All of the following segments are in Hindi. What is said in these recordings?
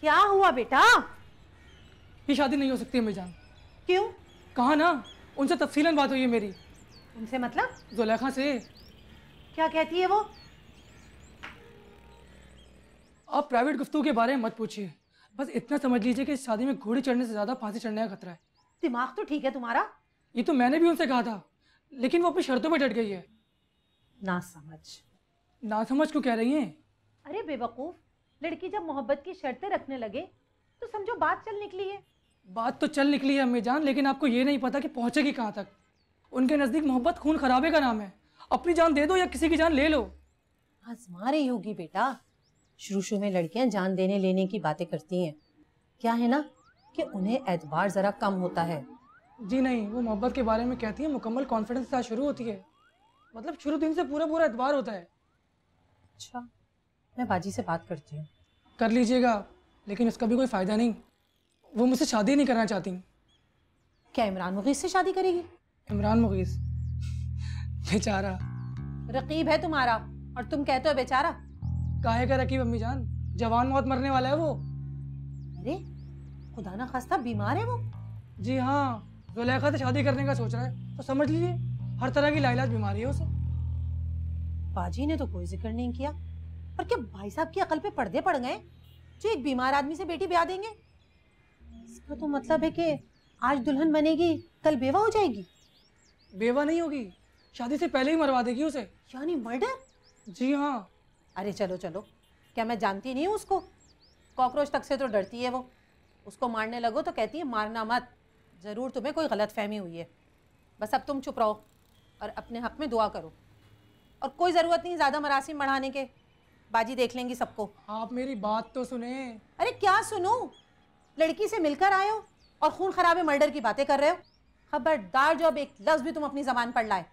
क्या हुआ बेटा? ये शादी नहीं हो सकती अम्मी जान। क्यों? कहा ना, उनसे तफसीलन बात हुई है मेरी। उनसे मतलब? जुलेखा से। क्या कहती है वो? आप प्राइवेट गुफ्तगू के बारे में मत पूछिए, बस इतना समझ लीजिए कि इस शादी में घोड़ी चढ़ने से ज्यादा फांसी चढ़ने का खतरा है। दिमाग तो ठीक है तुम्हारा? ये तो मैंने भी उनसे कहा था, लेकिन वो अपनी शर्तों पर डट गई है। ना समझ। ना समझ क्यों कह रही हैं? अरे बेवकूफ, लड़की जब मोहब्बत की शर्तें रखने लगे तो समझो बात चल निकली है। बात तो चल निकली है अम्मी जान, लेकिन आपको ये नहीं पता कि पहुंचेगी कहाँ तक। उनके नजदीक मोहब्बत खून खराबे का नाम है। अपनी जान दे दो या किसी की जान ले लो। आजमा रही होगी बेटा। शुरू शुरू में लड़कियां जान देने लेने की बातें करती हैं, क्या है ना कि उन्हें एतबार जरा कम होता है। जी नहीं, वो मोहब्बत के बारे में कहती है मुकम्मल कॉन्फिडेंस के साथ शुरू होती है, मतलब शुरू दिन से पूरा पूरा एतबार होता है। अच्छा, मैं बाजी से बात करती हूँ। कर लीजिएगा, लेकिन उसका भी कोई फ़ायदा नहीं। वो मुझसे शादी नहीं करना चाहती। क्या इमरान मुगीस से शादी करेगी? इमरान मुगीस बेचारा। रकीब है तुम्हारा और तुम कहते हो बेचारा। काहे का रकीब अम्मी जान, जवान मौत मरने वाला है वो। अरे खुदा ना खास्ता बीमार है वो। जी हाँ, जुलेखा से शादी करने का सोच रहा है, तो समझ लीजिए हर तरह की लाइलाज बीमारी है उसे। बाजी ने तो कोई जिक्र नहीं किया, और क्या भाई साहब की अकल पे पर्दे पड़ गए जो एक बीमार आदमी से बेटी ब्याह देंगे? इसका तो मतलब है कि आज दुल्हन बनेगी कल बेवा हो जाएगी। बेवा नहीं होगी, शादी से पहले ही मरवा देगी उसे। यानी मर्डर? जी हाँ। अरे चलो चलो, क्या मैं जानती नहीं हूँ उसको? कॉकरोच तक से तो डरती है वो। उसको मारने लगो तो कहती है मारना मत, ज़रूर तुम्हें कोई गलत फहमी हुई है। बस अब तुम चुप रहो और अपने हक में दुआ करो, और कोई ज़रूरत नहीं ज़्यादा मरासिम बढ़ाने के। बाजी देख लेंगी सबको। आप मेरी बात तो सुने। अरे क्या सुनो? लड़की से मिलकर आए हो और खून खराबे मर्डर की बातें कर रहे हो। खबरदार जो अब एक लफ्ज़ भी तुम अपनी ज़बान पर लाए,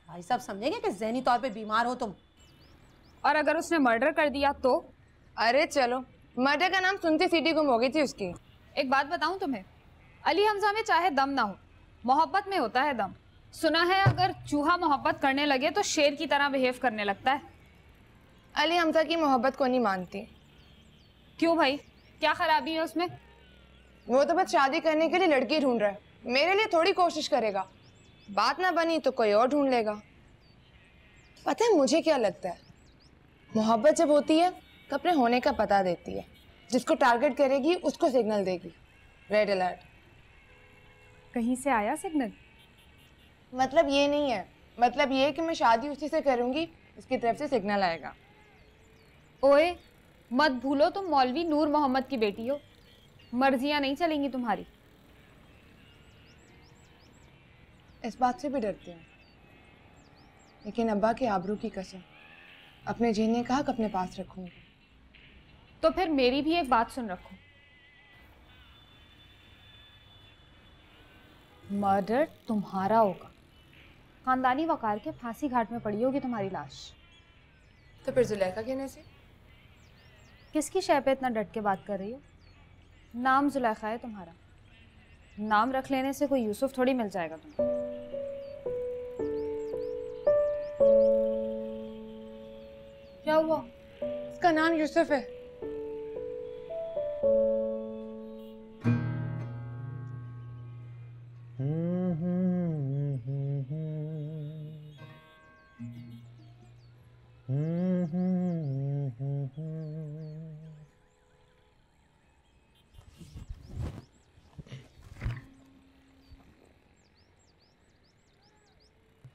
भाई साहब समझेंगे कि ज़हनी तौर पे बीमार हो तुम। और अगर उसने मर्डर कर दिया तो? अरे चलो, मर्डर का नाम सुनते सीटी गुम हो गई थी उसकी। एक बात बताऊं तुम्हें, अली हमजा में चाहे दम ना हो, मोहब्बत में होता है दम। सुना है अगर चूहा मोहब्बत करने लगे तो शेर की तरह बिहेव करने लगता है। अली हमजा की मोहब्बत को नहीं मानती। क्यों भाई, क्या खराबी है उसमें? वो तो बस शादी करने के लिए लड़की ढूंढ रहा है, मेरे लिए थोड़ी कोशिश करेगा। बात ना बनी तो कोई और ढूंढ लेगा। पता है मुझे क्या लगता है, मोहब्बत जब होती है तो अपने होने का पता देती है। जिसको टारगेट करेगी उसको सिग्नल देगी, रेड अलर्ट। कहीं से आया सिग्नल? मतलब ये नहीं है, मतलब ये कि मैं शादी उसी से करूंगी, उसकी तरफ से सिग्नल आएगा। ओए मत भूलो तुम मौलवी नूर मोहम्मद की बेटी हो, मर्जियां नहीं चलेंगी तुम्हारी। इस बात से भी डरती हूँ, लेकिन अब्बा के आबरू की कसम अपने जीने का हक अपने पास रखूंगी। तो फिर मेरी भी एक बात सुन रखो, मर्डर तुम्हारा होगा, खानदानी वकार के फांसी घाट में पड़ी होगी तुम्हारी लाश। तो फिर जुलेखा कहने से? किसकी शय पे इतना डट के बात कर रही हो? नाम जुलेखा है तुम्हारा, नाम रख लेने से कोई यूसुफ थोड़ी मिल जाएगा तुम्हें। क्या हुआ? उसका नाम यूसुफ है।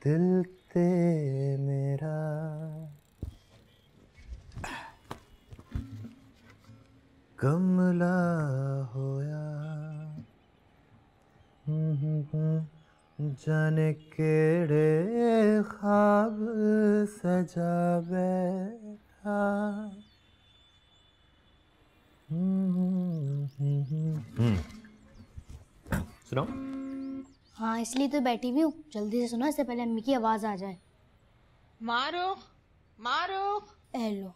दिल ते मेरा कमला होया, जाने केड़े ख्वाब सजा बैठा। सुनो। हाँ इसलिए तो बैठी भी हूँ, जल्दी से सुनो इससे पहले अम्मी की आवाज आ जाए। मारो मारो। हेलो।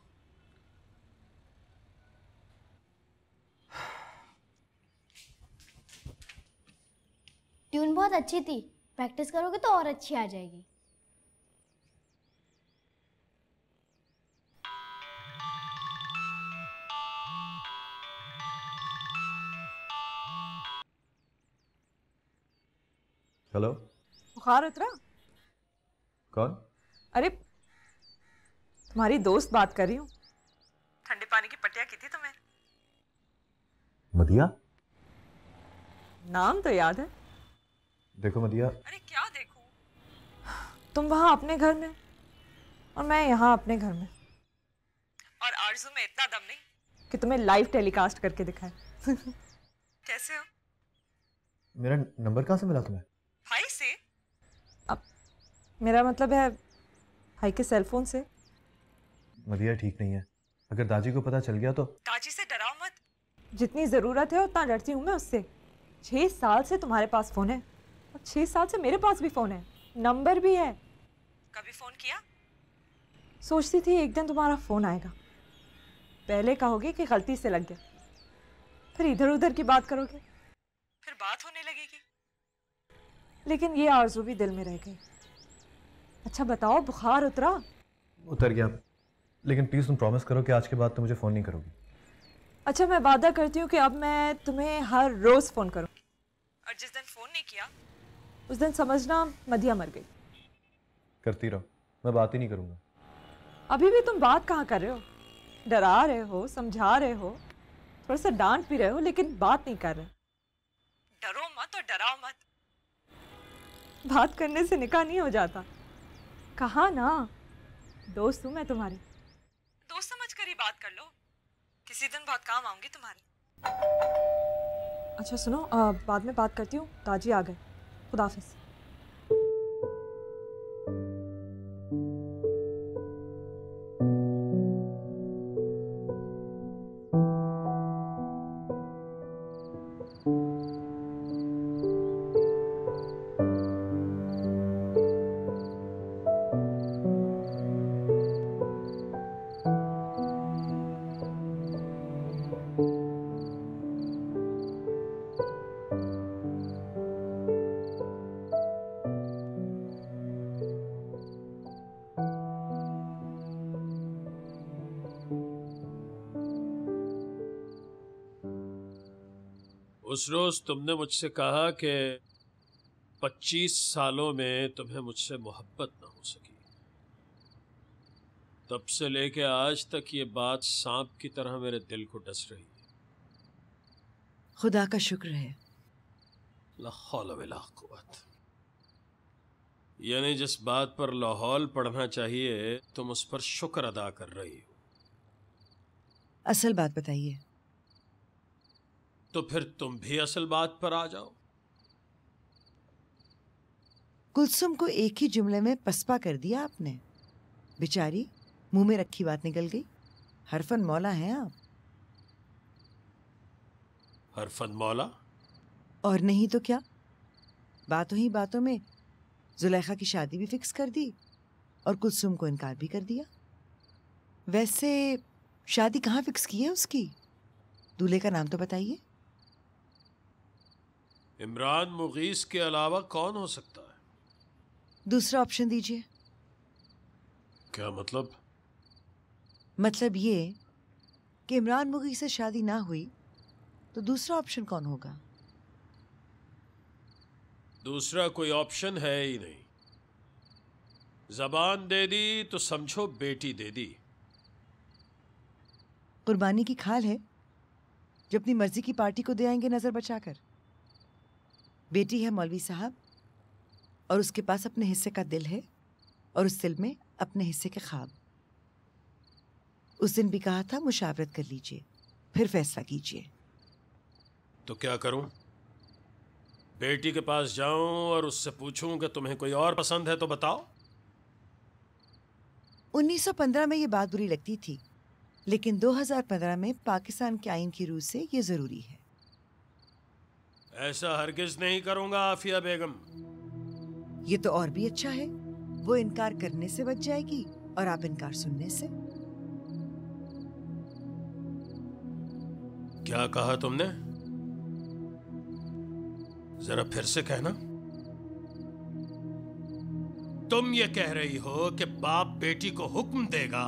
ट्यून बहुत अच्छी थी, प्रैक्टिस करोगे तो और अच्छी आ जाएगी। हेलो, बुखार उतरा? कौन? अरे तुम्हारी दोस्त बात कर रही हूँ। ठंडे पानी की पट्टियाँ की थी तुम्हें। मदिया? नाम तो याद है। देखो मदिया। अरे क्या देखूं? तुम वहां अपने घर में और मैं यहाँ अपने घर में, और आरज़ू में इतना दम नहीं कि तुम्हें लाइव टेलीकास्ट करके दिखाए। कैसे हो? मेरा नंबर कहाँ से मिला तुम्हें? भाई से। अब मेरा मतलब है भाई के सेलफोन से। मदिया ठीक नहीं है, अगर दादी को पता चल गया तो। दादी से डराओ मत, जितनी जरूरत है उतना डरती हूँ मैं उससे। 6 साल से तुम्हारे पास फोन है और 6 साल से मेरे पास भी फोन है, नंबर भी है। कभी फोन किया? सोचती थी एक दिन तुम्हारा फोन आएगा, पहले कहोगे कि गलती से लग गया, फिर इधर उधर की बात करोगे, फिर बात होने लगेगी। लेकिन ये आरज़ू भी दिल में रह गई। अच्छा बताओ, बुखार उतरा? उतर गया, लेकिन प्लीज तुम प्रॉमिस करो कि आज के बाद तुम मुझे फोन नहीं करोगी। अच्छा मैं वादा करती हूँ कि अब मैं तुम्हें हर रोज फोन करूँगी, और जिस दिन फोन नहीं किया उस दिन समझना मदिया मर गई। करती रहो, मैं बात ही नहीं करूंगा। अभी भी तुम बात कहाँ कर रहे हो? डरा रहे हो, समझा रहे हो, थोड़ा सा डांट भी रहे हो, लेकिन बात नहीं कर रहे। डरो मत और डराओ मत। बात करने से निकाह नहीं हो जाता। कहा ना, दोस्त हूँ मैं तुम्हारी, दोस्त समझ कर ही बात कर लो, किसी दिन बहुत काम आऊंगी तुम्हारे। अच्छा सुनो, बाद में बात करती हूँ, ताजी आ गए। खुदाफिज। उस रोज तुमने मुझसे कहा कि 25 सालों में तुम्हें मुझसे मोहब्बत न हो सकी। तब से लेके आज तक ये बात सांप की तरह मेरे दिल को डस रही है। खुदा का शुक्र है। ला हौल वला कुव्वत। यानी जिस बात पर लाहौल पढ़ना चाहिए तुम उस पर शुक्र अदा कर रही हो। असल बात बताइए। तो फिर तुम भी असल बात पर आ जाओ। कुलसुम को एक ही जुमले में पसपा कर दिया आपने। बेचारी मुंह में रखी बात निकल गई। हरफन मौला हैं आप। हरफन मौला? और नहीं तो क्या, बातों ही बातों में जुलेखा की शादी भी फिक्स कर दी और कुलसुम को इनकार भी कर दिया। वैसे शादी कहाँ फिक्स की है उसकी? दूल्हे का नाम तो बताइए। इमरान मुगीस के अलावा कौन हो सकता है? दूसरा ऑप्शन दीजिए। क्या मतलब? मतलब ये कि इमरान मुगीस से शादी ना हुई तो दूसरा ऑप्शन कौन होगा? दूसरा कोई ऑप्शन है ही नहीं। जबान दे दी तो समझो बेटी दे दी। कुर्बानी की खाल है जो अपनी मर्जी की पार्टी को दे आएंगे नजर बचाकर। बेटी है मौलवी साहब और उसके पास अपने हिस्से का दिल है और उस दिल में अपने हिस्से के ख्वाब। उस दिन भी कहा था मुशावरत कर लीजिए, फिर फैसला कीजिए। तो क्या करूं? बेटी के पास जाऊं और उससे पूछूं कि तुम्हें कोई और पसंद है तो बताओ। 1915 में ये बात बुरी लगती थी, लेकिन 2015 में पाकिस्तान के आईन की रूह से ये जरूरी है। ऐसा हरगिज नहीं करूंगा आफिया बेगम। ये तो और भी अच्छा है, वो इनकार करने से बच जाएगी और आप इनकार सुनने से। क्या कहा तुमने? जरा फिर से कहना। तुम ये कह रही हो कि बाप बेटी को हुक्म देगा,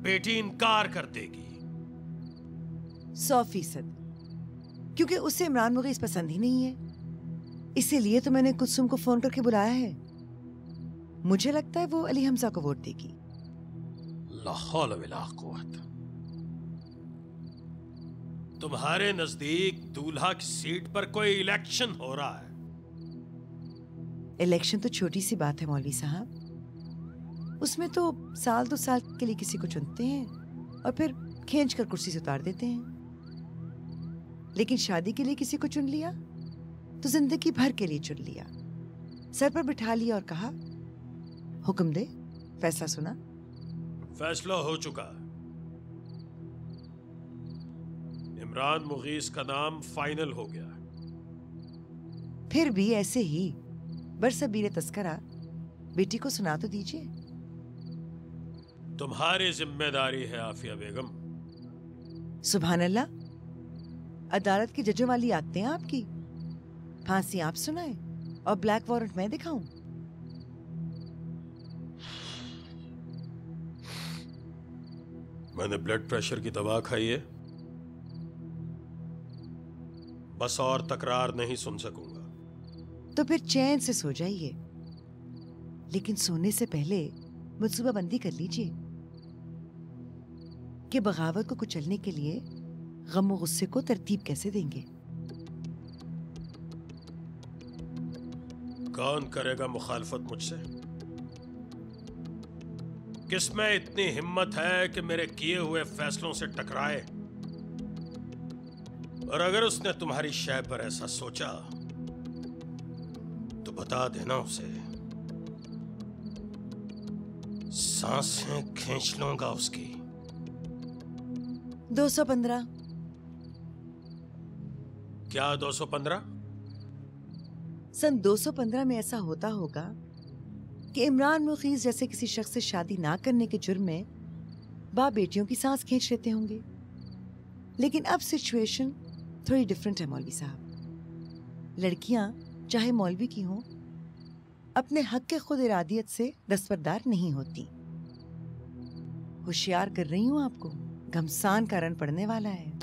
बेटी इनकार कर देगी। 100%, क्योंकि उसे इमरान मुगीस पसंद ही नहीं है। इसीलिए तो मैंने कुसुम को फोन करके बुलाया है। मुझे लगता है वो अली हमजा को वोट देगी। ला हौल वला कुव्वत। तुम्हारे नजदीक दूल्हा की सीट पर कोई इलेक्शन हो रहा है। इलेक्शन तो छोटी सी बात है मौलवी साहब, उसमें तो साल 2 साल के लिए किसी को चुनते हैं और फिर खींच कर कुर्सी से उतार देते हैं। लेकिन शादी के लिए किसी को चुन लिया तो जिंदगी भर के लिए चुन लिया, सर पर बिठा लिया और कहा हुक्म दे, फैसला सुना। फैसला हो चुका है। इमरान मुगीस का नाम फाइनल हो गया है। फिर भी ऐसे ही बरसबीरे तस्करा बेटी को सुना तो दीजिए। तुम्हारी जिम्मेदारी है आफिया बेगम। सुभान अल्लाह, अदालत की जजों वाली आते हैं आपकी। फांसी आप सुनाए और ब्लैक वारंट मैं दिखाऊं? मैंने ब्लड प्रेशर की दवा खाई है, बस और तकरार नहीं सुन सकूंगा। तो फिर चैन से सो जाइए, लेकिन सोने से पहले मंसूबा बंदी कर लीजिए कि बगावत को कुचलने के लिए गम और गुस्से को तरतीब कैसे देंगे। कौन करेगा मुखालफत मुझसे? किसमें इतनी हिम्मत है कि मेरे किए हुए फैसलों से टकराए? और अगर उसने तुम्हारी शय पर ऐसा सोचा तो बता देना उसे, सांसें खींच लूंगा उसकी। 215। क्या 215? सन 215 में ऐसा होता होगा कि इमरान मुगीस जैसे किसी शख्स से शादी ना करने के जुर्म में बाप बेटियों की सांस खींच लेते होंगे। लेकिन अब सिचुएशन थोड़ी डिफरेंट है मौलवी साहब। लड़कियां चाहे मौलवी की हों, अपने हक के खुद इरादियत से दस्तबरदार नहीं होती। होशियार कर रही हूं आपको, घमसान का रन पड़ने वाला है।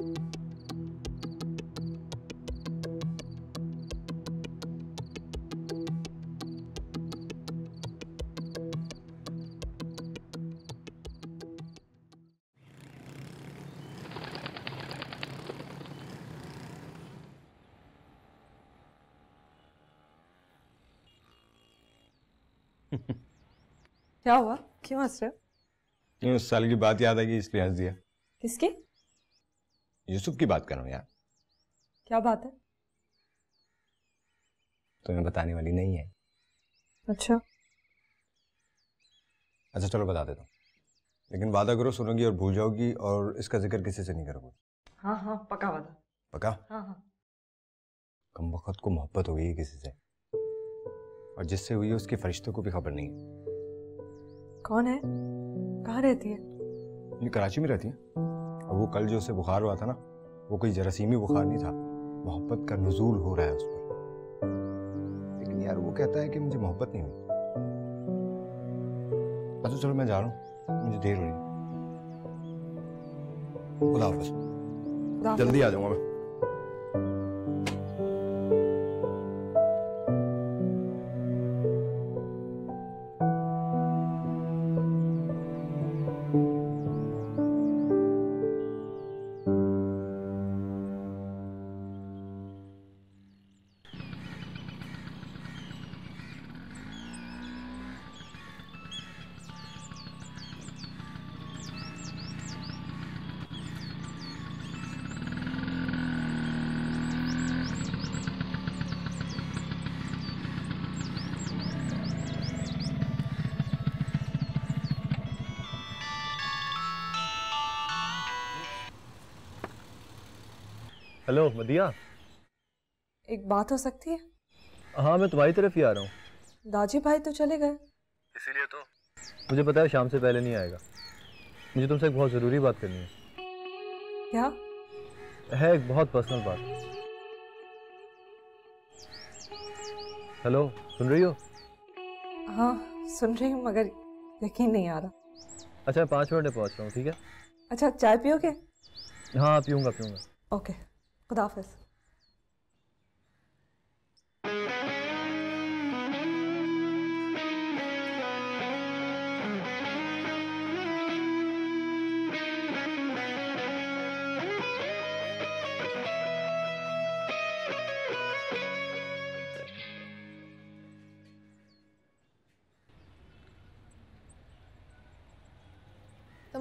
क्या हुआ, क्यों हंस रहे हो? क्यों, उस साल की बात याद आई इसलिए हंस दिया। किसकी? यूसुफ की बात कर रहा हूँ यार। क्या बात है? तुम्हें बताने वाली नहीं है। अच्छा चलो बता देता हूँ, लेकिन वादा करो सुनोगी और भूल जाओगी और इसका जिक्र किसी से नहीं करोगे। हाँ हाँ पक्का वादा। पक्का? हाँ हाँ। कमबख्त को मोहब्बत हो गई है किसी से, और जिससे हुई है उसके फरिश्तों को भी खबर नहीं है। कौन है? कहाँ रहती है? ये कराची में रहती है। और वो कल जो उसे बुखार हुआ था ना, वो कोई जरासीमी बुखार नहीं था, मोहब्बत का नुज़ूल हो रहा है उस पर। लेकिन यार वो कहता है कि मुझे मोहब्बत नहीं हुई। अच्छा चलो मैं जा रहा हूँ, मुझे देर हो रही है। खुदा हाफ़िज़, जल्दी आ जाऊंगा मैं। हेलो मदिया। एक बात हो सकती है? हाँ मैं तुम्हारी तरफ ही आ रहा हूँ। दाजी भाई तो चले गए, इसीलिए तो मुझे पता है शाम से पहले नहीं आएगा। मुझे तुमसे एक बहुत ज़रूरी बात करनी है। क्या है? एक बहुत पर्सनल बात। हेलो, सुन रही हो? हाँ सुन रही हूँ, मगर यकीन नहीं आ रहा। अच्छा 5 मिनट में पहुँच रहा हूँ, ठीक है? अच्छा चाय पियोगे? हाँ पीऊँगा। ओके, खुदा हाफिज़।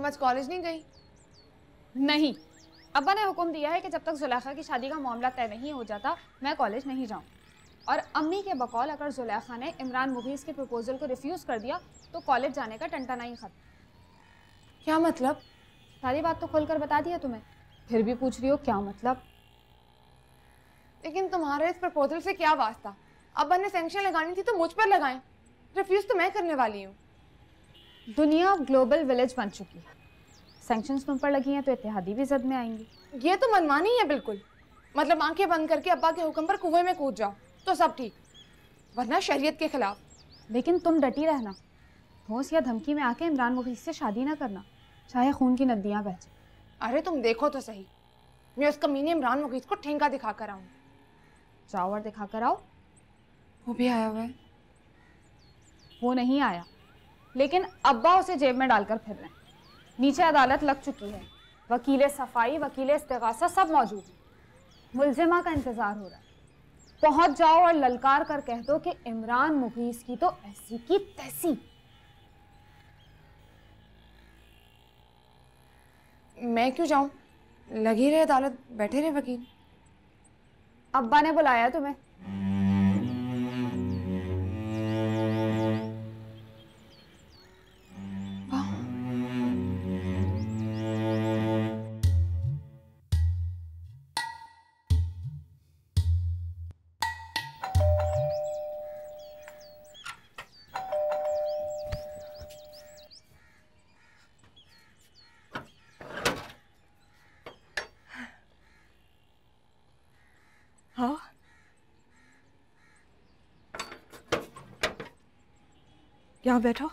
तुम आज कॉलेज नहीं गई? नहीं, अब्बा ने हुक्म दिया है कि जब तक जुलेखा की शादी का मामला तय नहीं हो जाता मैं कॉलेज नहीं जाऊँ। और अम्मी के बकौल अगर जुलेखा ने इमरान मुगीस के प्रपोजल को रिफ्यूज़ कर दिया तो कॉलेज जाने का टंटा नहीं खत्म। क्या मतलब? सारी बात तो खोल कर बता दिया तुम्हें, फिर भी पूछ रही हो क्या मतलब? लेकिन तुम्हारे इस प्रपोजल से क्या वास्ता? अब्बा ने सैंक्शन लगानी थी तो मुझ पर लगाएं। रिफ्यूज तो मैं करने वाली हूँ। दुनिया ग्लोबल विलेज बन चुकी है, सैंक्शंस तुम पर लगी हैं तो इत्तेहादी भी जद में आएंगी। ये तो मनमानी है बिल्कुल। मतलब आंखें बंद करके अब्बा के हुक्म पर कुएं में कूद जाओ तो सब ठीक, वरना शरीयत के खिलाफ। लेकिन तुम डटी रहना, ठोस या धमकी में आके इमरान मुगीस से शादी ना करना, चाहे खून की नदियाँ बह जाए। अरे तुम देखो तो सही, मैं उस कमीने इमरान मुगीस को ठेंगा दिखा कर आऊँ। जाओ और दिखा कर आओ। वो भी आया हुआ है? वो नहीं आया, लेकिन अब्बा उसे जेब में डालकर फिर रहे हैं। नीचे अदालत लग चुकी है, वकील सफाई, वकील इस्तिगासा सब मौजूद हैं। मुलजिमा का इंतजार हो रहा है। पहुंच जाओ और ललकार कर कह दो कि इमरान मुगीस की तो ऐसी की तैसी। मैं क्यों जाऊं? लगी रहे अदालत, बैठे रहे वकील। अब्बा ने बुलाया तुम्हें। हाँ, यहाँ बैठो।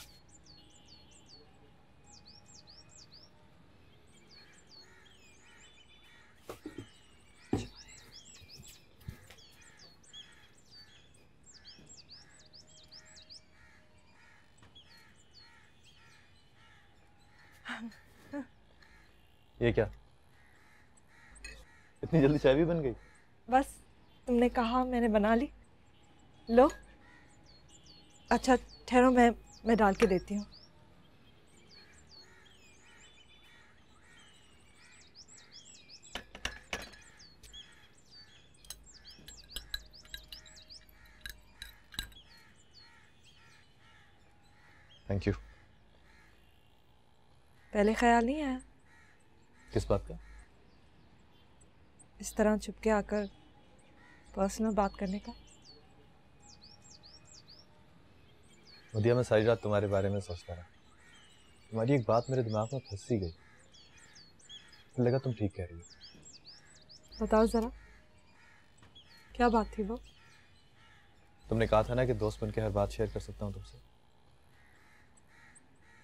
ये क्या, इतनी जल्दी चाय भी बन गई? बस तुमने कहा मैंने बना ली। लो। अच्छा ठहरो, मैं डाल के देती हूँ। Thank you. पहले ख्याल नहीं आया किस बात का? इस तरह छुप के आकर पर्सनल बात करने का? मदिया, मैं सारी रात तुम्हारे बारे में सोचता रहा। तुम्हारी एक बात मेरे दिमाग में फंस सी गई, तो लगा तुम ठीक कह रही हो। बताओ जरा, क्या बात थी वो? तुमने कहा था ना कि दोस्त बनके हर बात शेयर कर सकता हूँ तुमसे,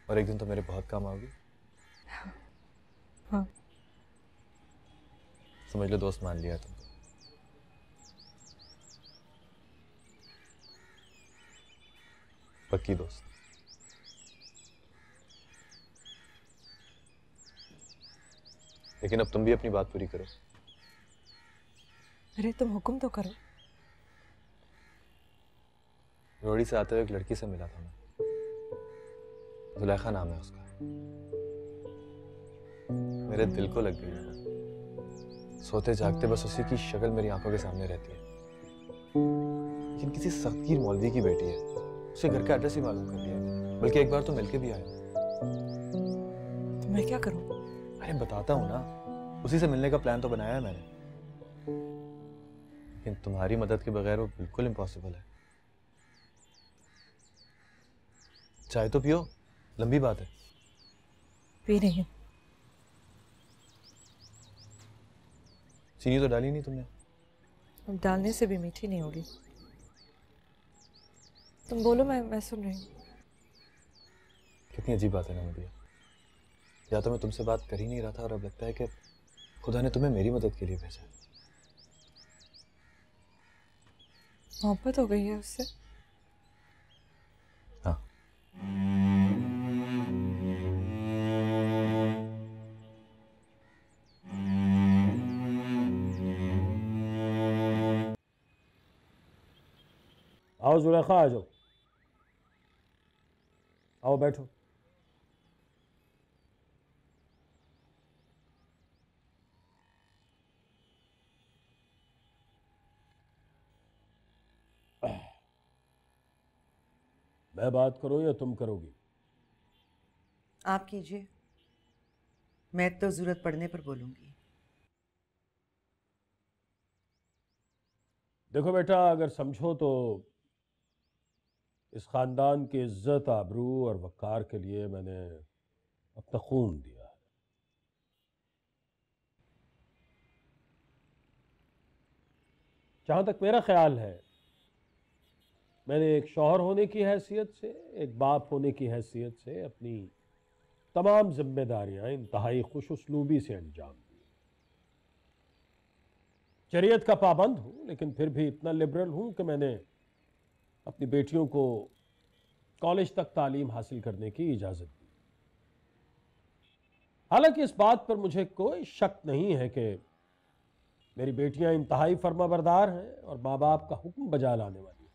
और एक दिन तो मेरे बहुत काम आओगी। हाँ। समझ लो दोस्त मान लिया तुमको। पक्की दोस्त। लेकिन अब तुम भी अपनी बात पूरी करो। अरे तुम हुक्म तो करो। रोड़ी से आते हुए एक लड़की से मिला था मैं, जुलेखा नाम है उसका। मेरे दिल को लग गई है वो। सोते जागते बस उसी की शक्ल मेरी आंखों के सामने रहती है। लेकिन किसी सख्तगीर मौलवी की बेटी है, उसे घर का एड्रेस ही मालूम कर लिया, बल्कि एक बार तो मिलके भी आया। तो मैं क्या करूं? अरे बताता हूँ ना, उसी से मिलने का प्लान तो बनाया है मैंने, लेकिन तुम्हारी मदद के बगैर वो बिल्कुल इम्पॉसिबल है। चाय तो पियो, लंबी बात है। पी रही हूँ। चीनी तो डाली नहीं तुमने? अब डालने से भी मीठी नहीं होगी। तुम बोलो, मैं सुन रही हूँ। कितनी अजीब बात है ना मदिया, या तो मैं तुमसे बात कर ही नहीं रहा था और अब लगता है कि खुदा ने तुम्हें मेरी मदद के लिए भेजा। मोहब्बत हो गई है उससे? हाँ। आओ जुलेखा, आ जाओ, आओ बैठो। मैं बात करूं या तुम करोगी? आप कीजिए, मैं तो जरूरत पड़ने पर बोलूंगी। देखो बेटा, अगर समझो तो इस खानदान की इज्जत, आबरू और वक़ार के लिए मैंने अपना खून दिया है। जहां तक मेरा ख्याल है, मैंने एक शौहर होने की हैसियत से, एक बाप होने की हैसियत से अपनी तमाम जिम्मेदारियां इंतहाई खुश उसलूबी से अंजाम दी। शरीयत का पाबंद हूं, लेकिन फिर भी इतना लिबरल हूं कि मैंने अपनी बेटियों को कॉलेज तक तालीम हासिल करने की इजाज़त दी। हालांकि इस बात पर मुझे कोई शक नहीं है कि मेरी बेटियां इंतहाई फर्माबरदार हैं और माँ बाप का हुक्म बजा लाने वाली हैं।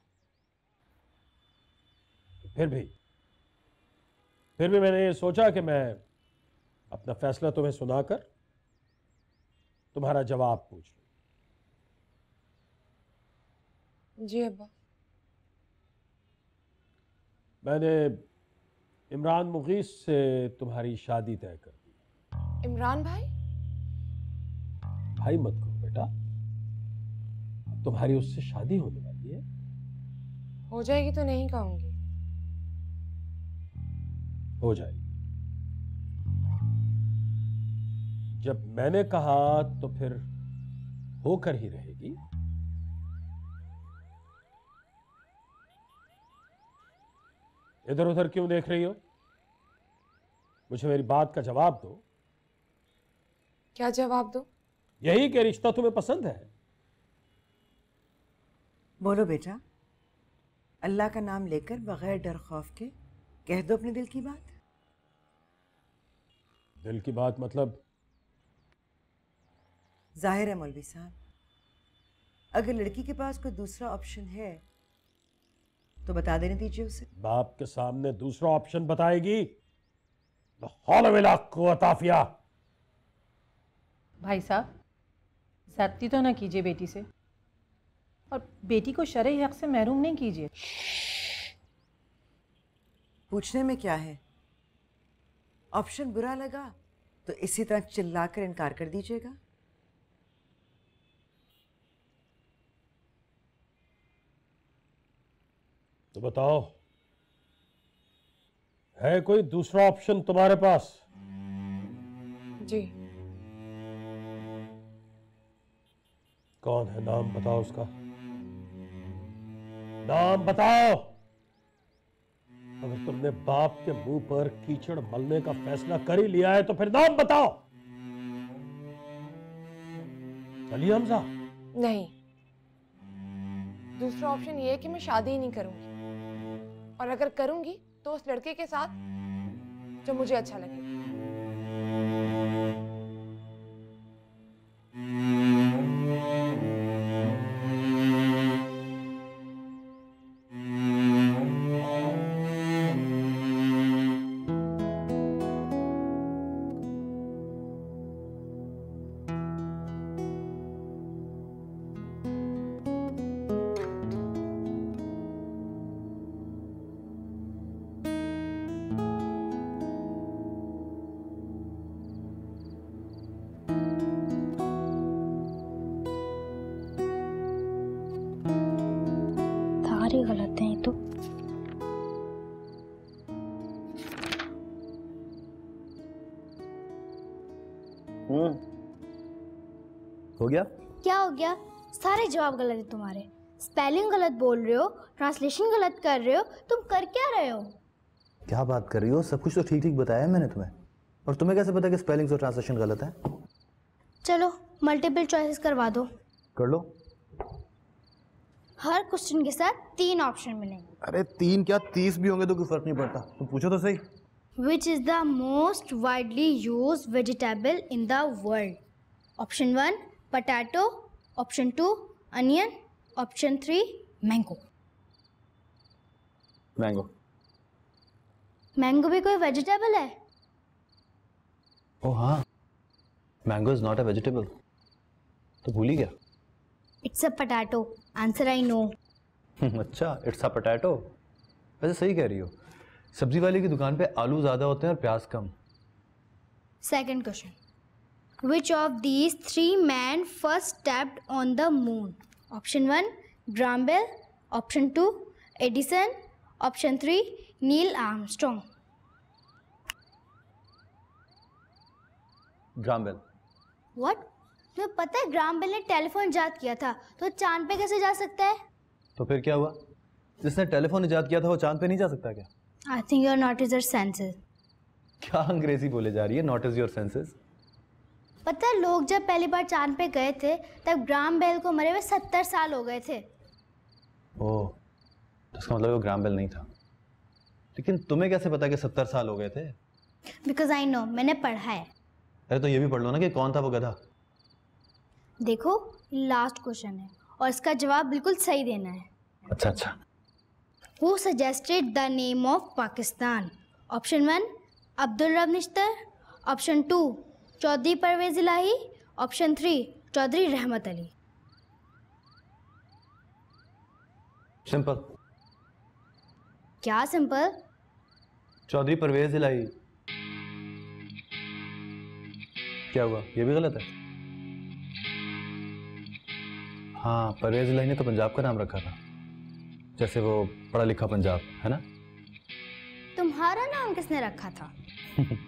फिर भी मैंने ये सोचा कि मैं अपना फैसला तुम्हें सुनाकर तुम्हारा जवाब पूछ लूं। जी अब्बा। मैंने इमरान मुगीस से तुम्हारी शादी तय कर दी। इमरान भाई? भाई मत करो बेटा, तुम्हारी उससे शादी होने वाली है। हो जाएगी तो नहीं कहूंगी। हो जाएगी। जब मैंने कहा तो फिर होकर ही रहेगी। इधर उधर क्यों देख रही हो? मुझे मेरी बात का जवाब दो। क्या जवाब दो? यही कि रिश्ता तुम्हें पसंद है? बोलो बेटा, अल्लाह का नाम लेकर बगैर डर खौफ के कह दो अपने दिल की बात। दिल की बात मतलब? जाहिर है मौलवी साहब, अगर लड़की के पास कोई दूसरा ऑप्शन है तो बता देने दीजिए उसे। बाप के सामने दूसरा ऑप्शन बताएगी? ला हौला वला कुव्वता आफिया। भाई साहब, ज़्यादती तो ना कीजिए बेटी से, और बेटी को शरई हक से महरूम नहीं कीजिए। पूछने में क्या है? ऑप्शन बुरा लगा तो इसी तरह चिल्लाकर इनकार कर दीजिएगा। तो बताओ, है कोई दूसरा ऑप्शन तुम्हारे पास? जी। कौन है? नाम बताओ उसका। नाम बताओ। अगर तुमने बाप के मुंह पर कीचड़ मलने का फैसला कर ही लिया है तो फिर नाम बताओ। चलिए हमजा। नहीं, दूसरा ऑप्शन ये है कि मैं शादी ही नहीं करूंगी, और अगर करूंगी तो उस लड़के के साथ जो मुझे अच्छा लगे। सारे गलत हैं ये तो। हो गया? क्या हो गया? सारे जवाब गलत है तुम्हारे। स्पेलिंग गलत बोल रहे हो, ट्रांसलेशन गलत कर रहे हो। तुम कर क्या रहे हो? क्या बात कर रही हो? सब कुछ तो ठीक ठीक बताया है मैंने तुम्हें। और तुम्हें कैसे पता कि स्पेलिंग और ट्रांसलेशन गलत है? चलो मल्टीपल चॉइसेस करवा दो। कर लो। हर क्वेश्चन के साथ 3 ऑप्शन मिलेंगे। अरे 3 क्या 30 भी होंगे तो कोई फर्क नहीं पड़ता। तुम पूछो तो सही। Which is the most widely used vegetable in the world? Option 1 potato, Option 2 onion, Option 3 mango. Mango. Mango भी कोई वेजिटेबल है? ओह हाँ, mango is not a vegetable. तो भूल ही गया। It's a potato. Answer I know. अच्छा, इट्स अ पोटैटो। वैसे सही कह रही हो, सब्जी वाले की दुकान पे आलू ज़्यादा होते हैं और प्याज कम। Second question. Which of these three men first stepped on the moon? Option 1, Graham Bell. Option 2, Edison. Option 3, Neil Armstrong. Graham Bell. What? तुम्हें पता है ग्राहम बेल ने टेलीफोन इजाद किया था, तो चांद पे कैसे जा सकता है? तो फिर क्या हुआ? जिसने टेलीफोन इजाद किया था वो चांद पे नहीं जा सकता क्या? I think you're not is your senses. क्या अंग्रेजी बोले जा रही है? Not is your senses. पता है लोग जब पहली बार चांद पे गए थे तब ग्राहम बेल को मरे हुए 70 साल हो गए थे। ओह, तो इसका मतलब वो ग्राहम बेल नहीं था। लेकिन तुम्हें कैसे पता कि 70 साल हो गए थे? Because I know, मैंने पढ़ा है। अरे तो ये भी पढ़ लो ना कि कौन था वो गधा। देखो लास्ट क्वेश्चन है और इसका जवाब बिल्कुल सही देना है। अच्छा अच्छा। Who suggested the name of Pakistan? Option 1, Abdul Rab Nishtar. Option 2, Chaudhary Parvez Ilahi. Option 3, Chaudhary रहमत अली. सिंपल। क्या सिंपल? चौधरी परवेज इलाही। क्या हुआ, ये भी गलत है? हाँ, परवेज इलाही ने तो पंजाब का नाम रखा था, जैसे वो पढ़ा लिखा पंजाब है ना। तुम्हारा नाम किसने रखा था?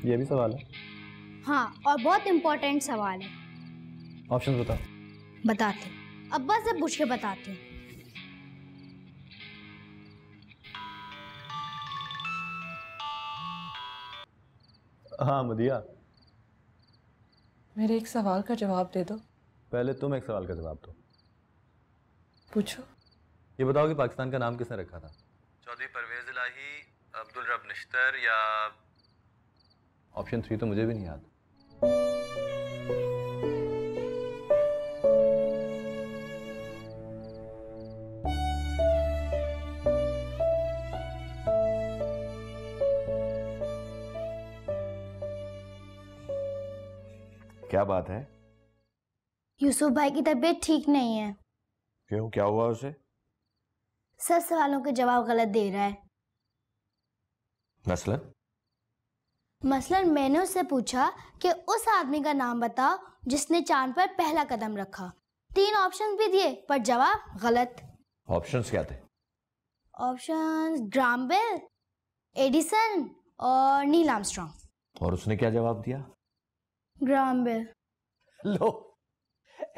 ये भी सवाल है। हाँ, और बहुत इंपॉर्टेंट सवाल है। ऑप्शन बताओ। बताते, अब्बा से पूछ के बताते हैं। हाँ मदिया, मेरे एक सवाल का जवाब दे दो। पहले तुम एक सवाल का जवाब दो। पूछो। ये बताओ कि पाकिस्तान का नाम किसने रखा था? चौधरी परवेज इलाही, अब्दुल रब निश्तर या ऑप्शन 3 तो मुझे भी नहीं याद। क्या बात है? यूसुफ भाई की तबीयत ठीक नहीं है। क्यों, क्या हुआ उसे? सब सवालों के जवाब गलत दे रहा है। मसलन मैंने उससे पूछा कि उस आदमी का नाम बताओ जिसने चांद पर पहला कदम रखा। 3 ऑप्शन भी दिए पर जवाब गलत। ऑप्शंस क्या थे? ऑप्शंस ग्राहम बेल, एडिसन और नील आर्मस्ट्रॉन्ग। और उसने क्या जवाब दिया? Graham bell. लो,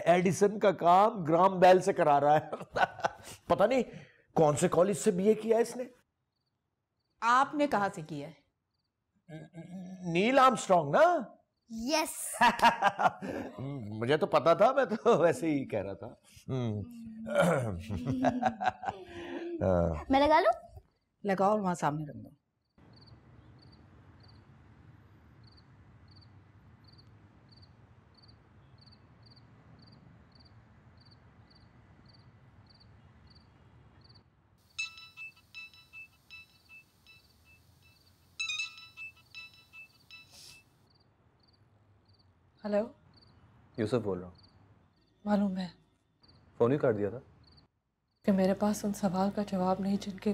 एडिसन का काम ग्राहम बेल से करा रहा है। पता नहीं कौन से कॉलेज से बीए किया है इसने। आपने कहाँ से किया है? नील आर्मस्ट्रॉन्ग ना? यस। मुझे तो पता था, मैं तो वैसे ही कह रहा था। मैं लगा लूं? लगाओ और वहां सामने रख दो। हेलो, यूसुफ बोल रहा हूँ। मालूम है फोन ही काट दिया था कि मेरे पास उन सवाल का जवाब नहीं जिनके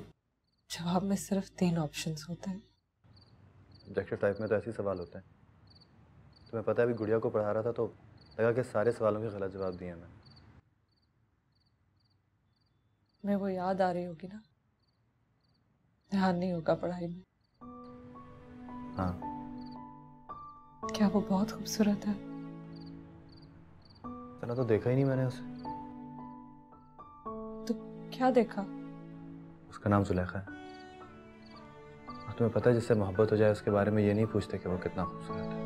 जवाब में सिर्फ 3 ऑप्शंस होते हैं। ऑब्जेक्टिव टाइप में तो ऐसे ही सवाल होते हैं। तुम्हें पता है अभी गुड़िया को पढ़ा रहा था तो लगा कि सारे सवालों के गलत जवाब दिए मैंने। मैं वो याद आ रही होगी ना, ध्यान नहीं होगा पढ़ाई में। हाँ। क्या वो बहुत खूबसूरत है? इतना तो देखा ही नहीं मैंने उसे। तो क्या देखा? उसका नाम जुलेखा है। और तुम्हें पता है जिससे मोहब्बत हो जाए उसके बारे में ये नहीं पूछते कि वो कितना खूबसूरत है,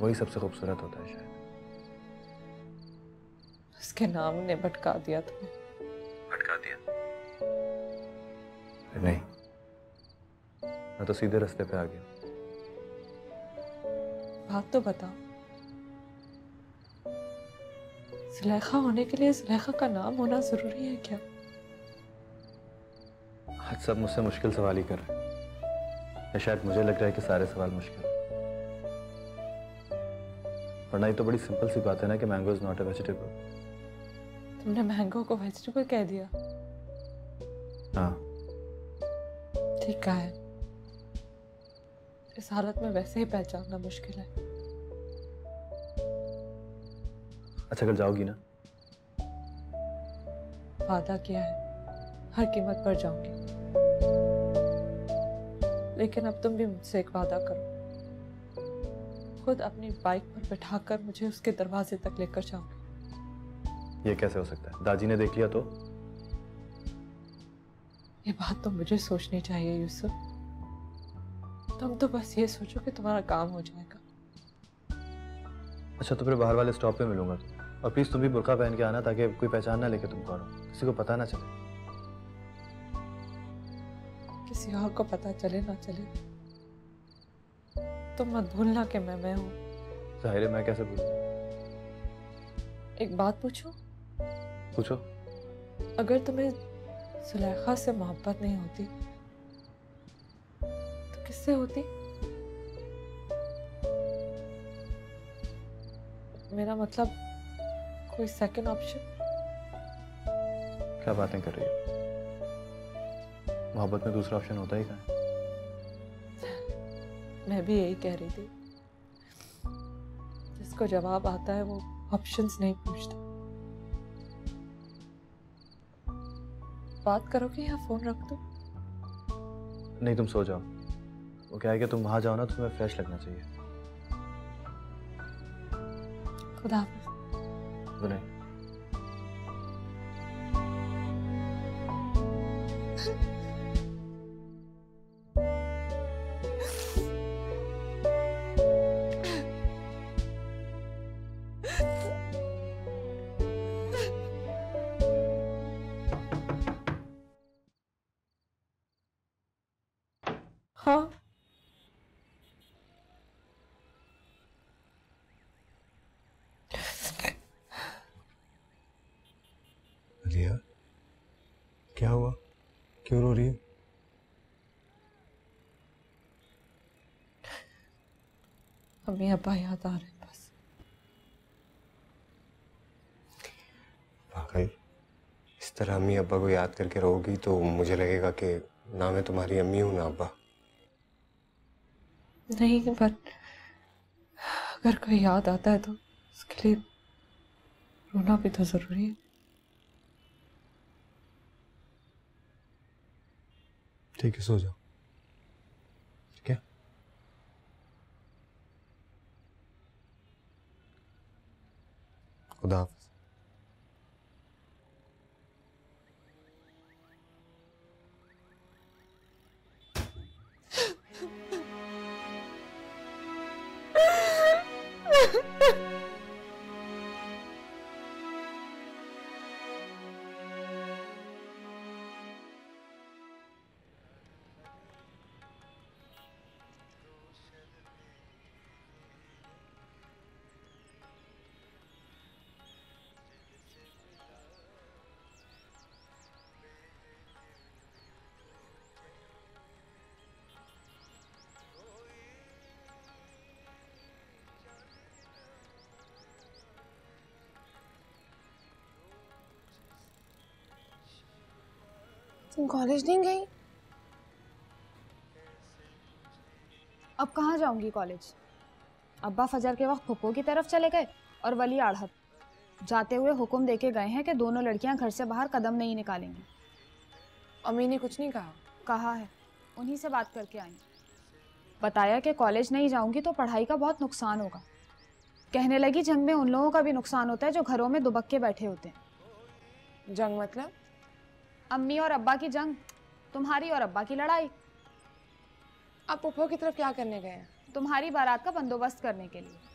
वही सबसे खूबसूरत होता है शायद। उसके नाम ने भटका दिया तुम्हें। भटका दिया? नहीं, मैं तो सीधे रास्ते पे आ गया। बात तो बताओ, जुलेखा होने के लिए जुलेखा का नाम होना जरूरी है क्या? आज सब मुझसे मुश्किल सवाल ही कर रहे हैं, या शायद मुझे लग रहा है कि सारे सवाल मुश्किल हैं। वरना ये तो बड़ी सिंपल सी बात है ना कि mango is not a vegetable. तुमने मैंगो को वेजिटेबल कह दिया। हाँ। ठीक कहा है, इस हालत में वैसे ही पहचानना मुश्किल है। अच्छा कल जाओगी ना? वादा किया है, हर कीमत पर जाऊंगी। लेकिन अब तुम भी मुझसे एक वादा करो, खुद अपनी बाइक पर बिठाकर मुझे उसके दरवाजे तक लेकर जाओगे। ये कैसे हो सकता है? दादी ने देख लिया तो? ये बात तो मुझे सोचनी चाहिए यूसुफ। तुम तो बस ये सोचो कि तुम्हारा काम हो जाएगा। अच्छा तो फिर बाहर वाले स्टॉप पे मिलूंगा। और प्लीज तुम भी बुर्का पहन के आना, ताकि कोई पहचान ना लेके तुम कौन हो, किसी को पता ना चले। किसी और को पता चले ना चले, तुम मत भूलना कि मैं हूं। जाहिर है, मैं कैसे भूलूं? एक बात पूछूं? पूछो। अगर तुम्हें सुलेखा से मोहब्बत नहीं होती तो किससे होती? मेरा मतलब कोई सेकंड ऑप्शन? क्या बातें कर रही हो? मोहब्बत में दूसरा ऑप्शन होता ही कहाँ है? मैं भी यही कह रही थी, जिसको जवाब आता है वो ऑप्शंस नहीं पूछता। बात करोगे या फोन रख दो? नहीं तुम सो जाओ। वो क्या है कि तुम वहां जाओ ना तो तुम्हें फ्रेश लगना चाहिए। खुदा हाफिज। Good night. हाँ अलिया, क्या हुआ? क्यों रो रही है? अम्मी अब्बा याद आ रहे हैं बस। वाकई इस तरह अम्मी अब्बा को याद करके रोगी तो मुझे लगेगा कि ना मैं तुम्हारी अम्मी हूं ना अब्बा। नहीं, पर अगर कोई याद आता है तो उसके लिए रोना भी तो जरूरी है। ठीक है, सो जाओ। ठीक है? खुदा हाफिज। तुम कॉलेज नहीं गई? अब कहाँ जाऊंगी कॉलेज? अब्बा फजर के वक्त फुप्पो की तरफ चले गए और वली आढ़त जाते हुए हुक्म देके गए हैं कि दोनों लड़कियां घर से बाहर कदम नहीं निकालेंगी। अम्मी ने कुछ नहीं कहा? कहा है, उन्हीं से बात करके आई। बताया कि कॉलेज नहीं जाऊंगी तो पढ़ाई का बहुत नुकसान होगा। कहने लगी जंग में उन लोगों का भी नुकसान होता है जो घरों में दुबक्के बैठे होते हैं। जंग मतलब? अम्मी और अब्बा की जंग, तुम्हारी और अब्बा की लड़ाई। आप पुप्पो की तरफ क्या करने गए हैं? तुम्हारी बारात का बंदोबस्त करने के लिए।